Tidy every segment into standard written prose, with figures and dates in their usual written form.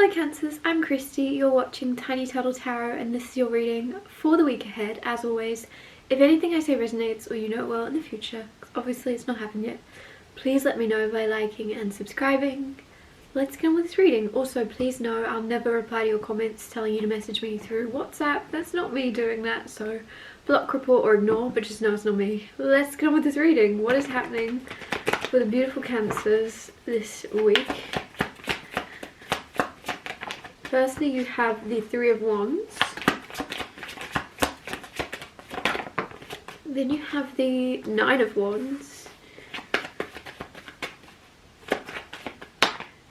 Hello Cancers, I'm Christy, you're watching Tiny Turtle Tarot and this is your reading for the week ahead. As always, if anything I say resonates or you know it well in the future, 'cause obviously it's not happened yet, please let me know by liking and subscribing. Let's get on with this reading. Also, please know I'll never reply to your comments telling you to message me through WhatsApp. That's not me doing that, so block, report or ignore, but just know it's not me. Let's get on with this reading. What is happening for the beautiful Cancers this week? Firstly, you have the Three of Wands. Then you have the Nine of Wands.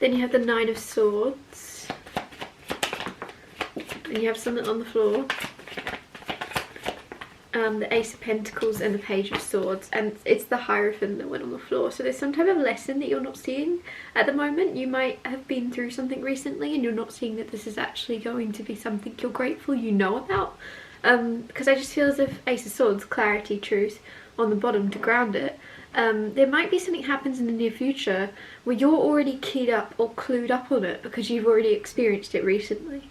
Then you have the Nine of Swords. Then you have something on the floor. The Ace of Pentacles and the Page of Swords, and it's the Hierophant that went on the floor. So there's some type of lesson that you're not seeing at the moment. You might have been through something recently and you're not seeing that this is actually going to be something you're grateful you know about. Because I just feel as if Ace of Swords, clarity, truth on the bottom to ground it. There might be something happens in the near future where you're already keyed up or clued up on it because you've already experienced it recently.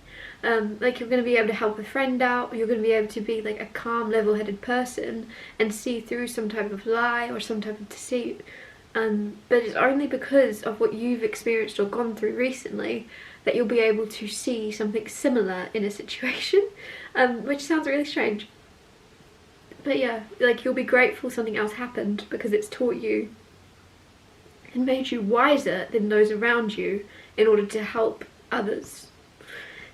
Like you're going to be able to help a friend out, or you're going to be able to be like a calm, level-headed person and see through some type of lie or some type of deceit. But it's only because of what you've experienced or gone through recently that you'll be able to see something similar in a situation, which sounds really strange. But yeah, like you'll be grateful something else happened because it's taught you and made you wiser than those around you in order to help others.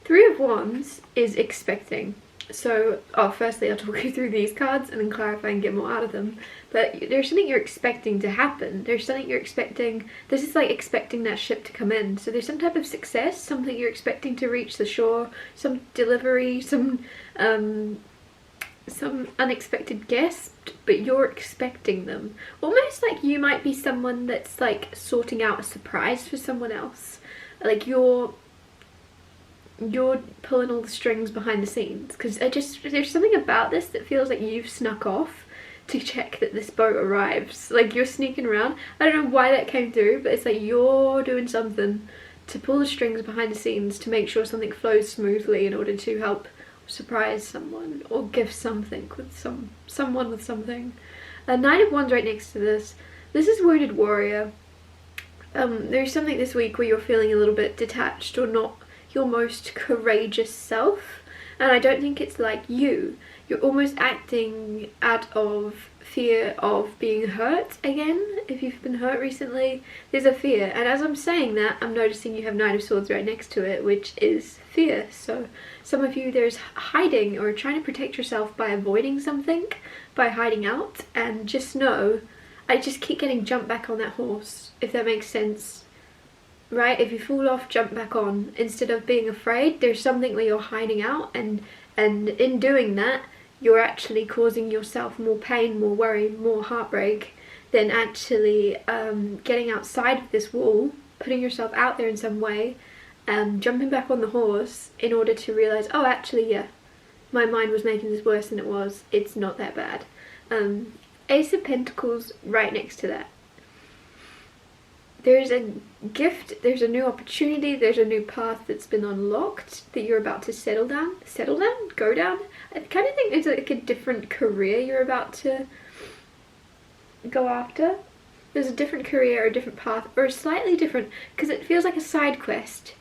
Three of Wands is expecting. So, firstly I'll talk you through these cards and then clarify and get more out of them. But there's something you're expecting to happen. There's something you're expecting. This is like expecting that ship to come in. So there's some type of success, something you're expecting to reach the shore, some delivery, some unexpected guest, but you're expecting them. Almost like you might be someone that's like sorting out a surprise for someone else. Like you're pulling all the strings behind the scenes, because there's something about this that feels like you've snuck off to check that this boat arrives. Like you're sneaking around. I don't know why that came through, but it's like you're doing something to pull the strings behind the scenes to make sure something flows smoothly in order to help surprise someone or give something with someone with something. Nine of Wands right next to this. This is Wounded Warrior. There's something this week where you're feeling a little bit detached or not your most courageous self, and I don't think it's like you're almost acting out of fear of being hurt again. If you've been hurt recently, there's a fear, and as I'm saying that, I'm noticing you have Nine of Swords right next to it, which is fear. So some of you, there's hiding or trying to protect yourself by avoiding something, by hiding out, and just know, I just keep getting jumped back on that horse, if that makes sense. Right, if you fall off, jump back on. Instead of being afraid, there's something where you're hiding out, and in doing that you're actually causing yourself more pain, more worry, more heartbreak than actually getting outside of this wall, putting yourself out there in some way, jumping back on the horse in order to realise, oh actually yeah, my mind was making this worse than it was, it's not that bad. Ace of Pentacles right next to that. There's a gift, there's a new opportunity, there's a new path that's been unlocked that you're about to settle down, go down. I kind of think it's like a different career you're about to go after. There's a different career or a different path, or a slightly different, because it feels like a side quest,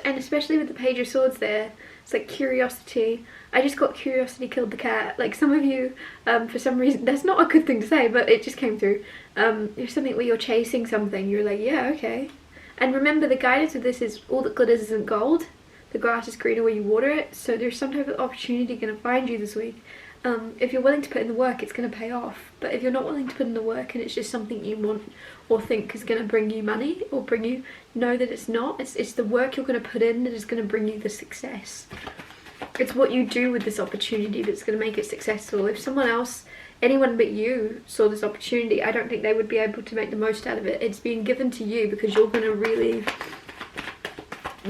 and especially with the Page of Swords there, it's like curiosity. I just got curiosity killed the cat. Like some of you, for some reason, that's not a good thing to say, but it just came through. There's something where you're chasing something, you're like, yeah, okay. And remember, the guidance of this is all that glitters isn't gold. The grass is greener where you water it. So there's some type of opportunity going to find you this week. If you're willing to put in the work, it's going to pay off. But if you're not willing to put in the work and it's just something you want or think is going to bring you money or bring you, know that it's not. It's the work you're going to put in that is going to bring you the success. It's what you do with this opportunity that's going to make it successful. If someone else, anyone but you, saw this opportunity, I don't think they would be able to make the most out of it. It's being given to you because you're going to really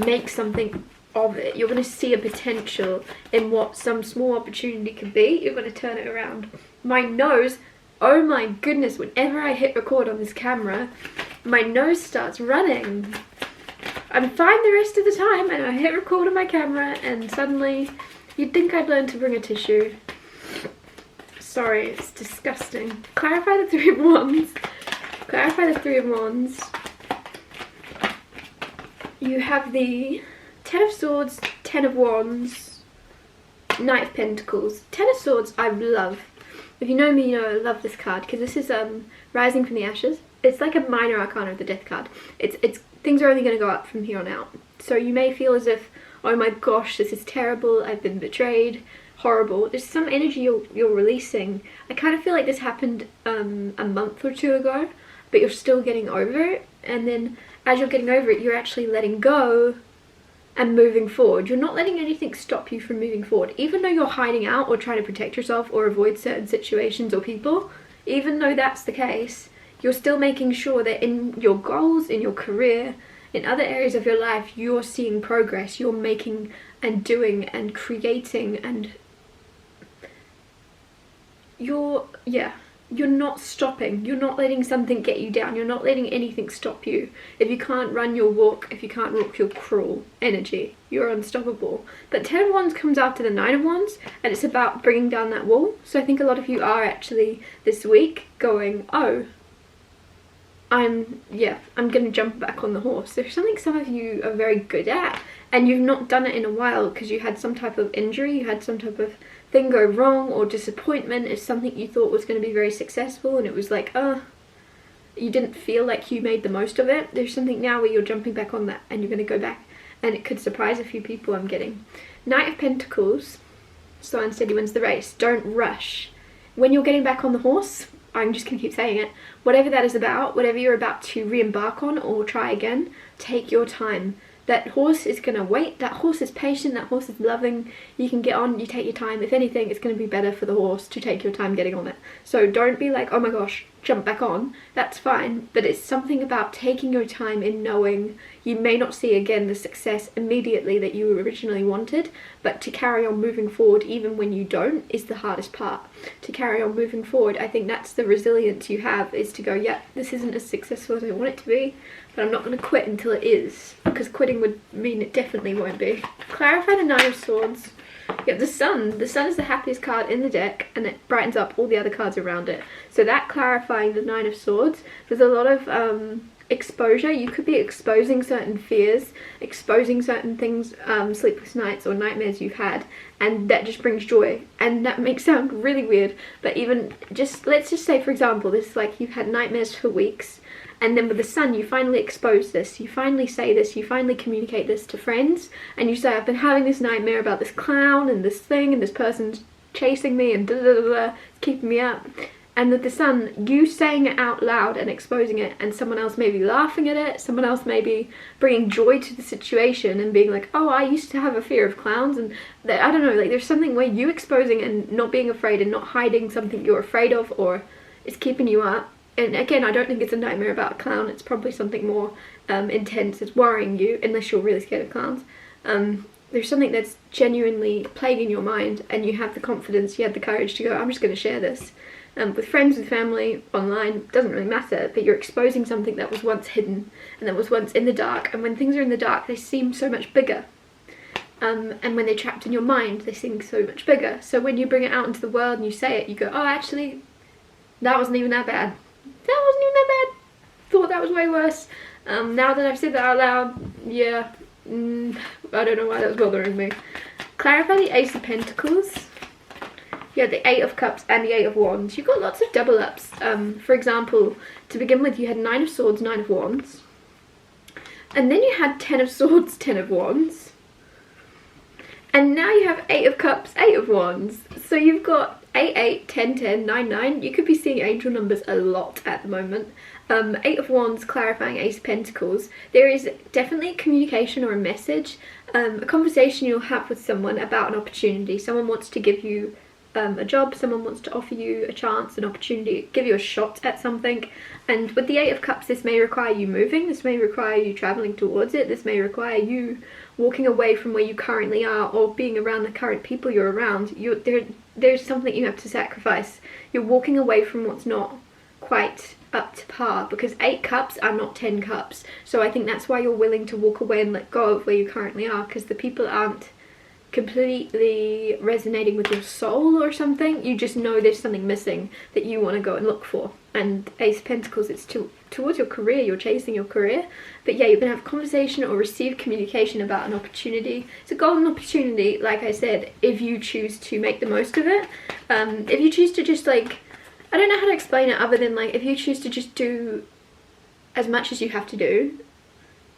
make something of it. You're going to see a potential in what some small opportunity could be. You're going to turn it around. My nose, oh my goodness, whenever I hit record on this camera, my nose starts running. I'm fine the rest of the time, and I hit record on my camera and suddenly you'd think I'd learn to bring a tissue. Sorry, it's disgusting. Clarify the Three of Wands. Clarify the Three of Wands. You have the Ten of Swords, Ten of Wands, Knight of Pentacles. Ten of Swords I love. If you know me, you know I love this card because this is Rising from the Ashes. It's like a minor arcana of the Death card. It's things are only going to go up from here on out. So you may feel as if, oh my gosh, this is terrible, I've been betrayed, horrible. There's some energy you're releasing. I kind of feel like this happened a month or two ago, but you're still getting over it. And then as you're getting over it, you're actually letting go and moving forward. You're not letting anything stop you from moving forward. Even though you're hiding out or trying to protect yourself or avoid certain situations or people, even though that's the case, you're still making sure that in your goals, in your career, in other areas of your life, you're seeing progress. You're making and doing and creating, and you're not stopping. You're not letting something get you down. You're not letting anything stop you. If you can't run, you'll walk. If you can't walk, you'll crawl. Energy. You're unstoppable. But Ten of Wands comes after the Nine of Wands, and it's about bringing down that wall. So I think a lot of you are actually this week going, oh, I'm gonna jump back on the horse. There's something some of you are very good at, and you've not done it in a while because you had some type of injury, you had some type of thing go wrong, or disappointment. It's something you thought was going to be very successful and it was like, you didn't feel like you made the most of it. There's something now where you're jumping back on that and you're going to go back, and it could surprise a few people. I'm getting Knight of Pentacles. Slow and steady wins the race. Don't rush. When you're getting back on the horse, I'm just going to keep saying it, whatever that is about, whatever you're about to re-embark on or try again, take your time. That horse is going to wait, that horse is patient, that horse is loving. You can get on, you take your time. If anything, it's going to be better for the horse to take your time getting on it. So don't be like, oh my gosh, jump back on. That's fine, but it's something about taking your time in knowing you may not see again the success immediately that you originally wanted, but to carry on moving forward even when you don't is the hardest part. To carry on moving forward, I think that's the resilience you have, is to go, yeah, this isn't as successful as I want it to be, but I'm not going to quit until it is, because quitting would mean it definitely won't be. Clarify the Nine of Swords. You have the Sun. The Sun is the happiest card in the deck, and it brightens up all the other cards around it. So that clarifying the Nine of Swords, there's a lot of exposure. You could be exposing certain fears, exposing certain things, sleepless nights or nightmares you've had, and that just brings joy. And that makes sound really weird, but even just, let's just say for example, this is like you've had nightmares for weeks, and then with the Sun you finally expose this, you finally say this, you finally communicate this to friends, and you say, I've been having this nightmare about this clown and this thing and this person's chasing me and da da da da, it's keeping me up. And with the Sun, you saying it out loud and exposing it, and someone else may be laughing at it, someone else may be bringing joy to the situation and being like, oh, I used to have a fear of clowns, and I don't know, like there's something where you exposing and not being afraid and not hiding something you're afraid of or is keeping you up. And again, I don't think it's a nightmare about a clown, it's probably something more intense, it's worrying you, unless you're really scared of clowns. There's something that's genuinely plaguing your mind, and you have the confidence, you have the courage to go, I'm just going to share this. With friends, with family, online, doesn't really matter, but you're exposing something that was once hidden and that was once in the dark, and when things are in the dark they seem so much bigger, and when they're trapped in your mind they seem so much bigger. So when you bring it out into the world and you say it, you go, oh, actually that wasn't even that bad, that wasn't even that bad, thought that was way worse. Now that I've said that out loud, yeah, I don't know why that was bothering me. Clarify the Ace of Pentacles. You had the Eight of Cups and the Eight of Wands. You've got lots of double ups. For example, to begin with, you had Nine of Swords, Nine of Wands. And then you had 10 of Swords, 10 of Wands. And now you have 8 of Cups, 8 of Wands. So you've got 8, 8, 10, 10, 9, 9. You could be seeing angel numbers a lot at the moment. 8 of Wands clarifying Ace of Pentacles. There is definitely communication or a message, a conversation you'll have with someone about an opportunity. Someone wants to give you a job, someone wants to offer you a chance, an opportunity, give you a shot at something. And with the 8 of Cups, this may require you moving, this may require you travelling towards it, this may require you walking away from where you currently are or being around the current people you're around. There's something you have to sacrifice. You're walking away from what's not quite up to par, because 8 cups are not 10 cups. So I think that's why you're willing to walk away and let go of where you currently are, because the people aren't completely resonating with your soul or something. You just know there's something missing that you want to go and look for. And Ace of Pentacles, it's towards your career, you're chasing your career. But yeah, you're going to have a conversation or receive communication about an opportunity. It's a golden opportunity, like I said, if you choose to make the most of it. If you choose to just like, I don't know how to explain it other than like, if you choose to just do as much as you have to do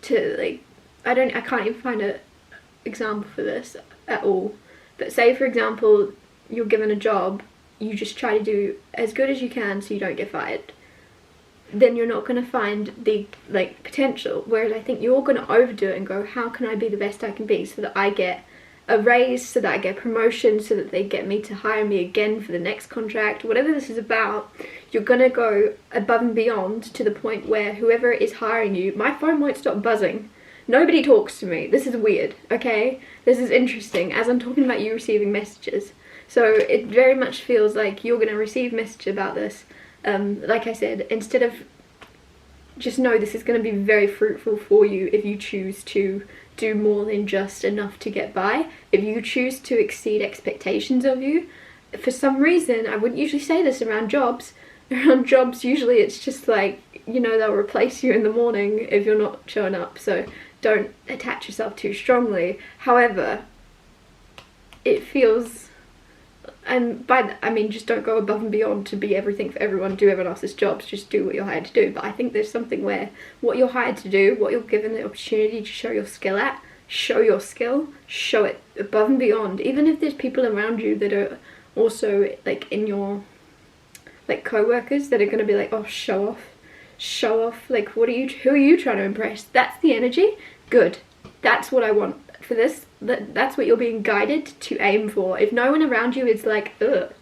to like, I can't even find an example for this at all. But say for example, you're given a job, you just try to do as good as you can so you don't get fired. Then you're not going to find the like potential. Whereas I think you're going to overdo it and go, how can I be the best I can be so that I get a raise, so that I get promotion, so that they get me to hire me again for the next contract. Whatever this is about, you're going to go above and beyond to the point where whoever is hiring you, my phone won't stop buzzing. Nobody talks to me. This is weird, okay? This is interesting as I'm talking about you receiving messages. So it very much feels like you're going to receive messages about this. Like I said, instead of, just know this is going to be very fruitful for you if you choose to do more than just enough to get by. If you choose to exceed expectations of you, for some reason, I wouldn't usually say this around jobs. Around jobs, usually it's just like, you know, they'll replace you in the morning if you're not showing up. So don't attach yourself too strongly. However, it feels, and by that I mean just don't go above and beyond to be everything for everyone, do everyone else's jobs, just do what you're hired to do. But I think there's something where what you're hired to do, what you're given the opportunity to show your skill at, show your skill, show it above and beyond. Even if there's people around you that are also like in your like co-workers that are going to be like, oh, show off, like who are you trying to impress? That's the energy. Good. That's what I want for this. That's what you're being guided to aim for. If no one around you is like, ugh,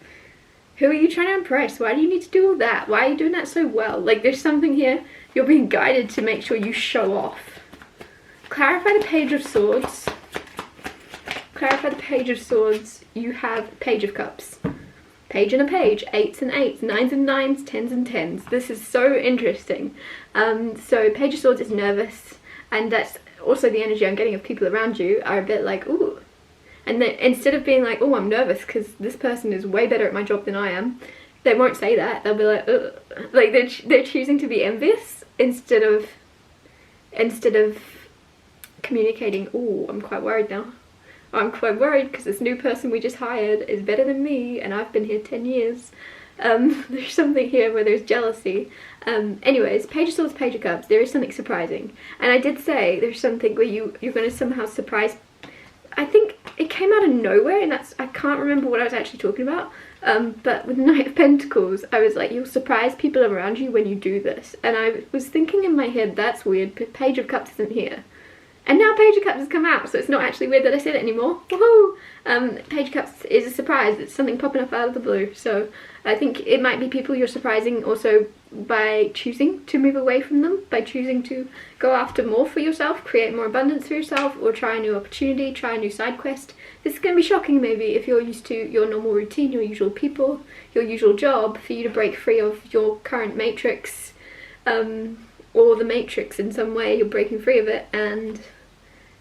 who are you trying to impress? Why do you need to do all that? Why are you doing that so well? Like there's something here. You're being guided to make sure you show off. Clarify the Page of Swords. Clarify the Page of Swords. You have Page of Cups. Page and a page, 8s and 8s, 9s and 9s, 10s and 10s. This is so interesting. So Page of Swords is nervous, and that's also the energy I'm getting of people around you are a bit like, ooh. And then instead of being like, oh, I'm nervous because this person is way better at my job than I am, they won't say that. They'll be like, ugh. Like they're choosing to be envious instead of communicating, oh, I'm quite worried now. I'm quite worried because this new person we just hired is better than me and I've been here 10 years. There's something here where there's jealousy. Anyways, Page of Swords, Page of Cups, there is something surprising. And I did say there's something where you're going to somehow surprise. I think it came out of nowhere, and I can't remember what I was actually talking about. But with Knight of Pentacles, I was like, you'll surprise people around you when you do this. And I was thinking in my head, that's weird, but Page of Cups isn't here. And now Page of Cups has come out, so it's not actually weird that I said it anymore. Woohoo! Page of Cups is a surprise. It's something popping up out of the blue. So I think it might be people you're surprising also by choosing to move away from them, by choosing to go after more for yourself, create more abundance for yourself, or try a new opportunity, try a new side quest. This is going to be shocking maybe if you're used to your normal routine, your usual people, your usual job, for you to break free of your current matrix, or the matrix in some way. You're breaking free of it, and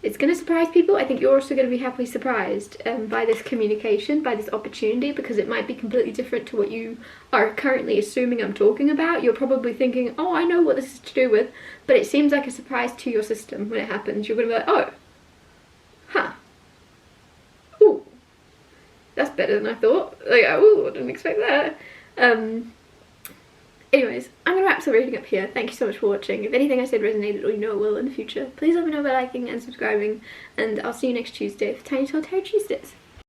it's going to surprise people. I think you're also going to be happily surprised by this communication, by this opportunity, because it might be completely different to what you are currently assuming I'm talking about. You're probably thinking, oh, I know what this is to do with, but it seems like a surprise to your system when it happens. You're going to be like, oh, huh, ooh, that's better than I thought. Like, oh, I didn't expect that. Anyways, I'm going to wrap the reading up here. Thank you so much for watching. If anything I said resonated, or you know it will in the future, please let me know by liking and subscribing, and I'll see you next Tuesday for Tiny Tall Tarot Tuesdays.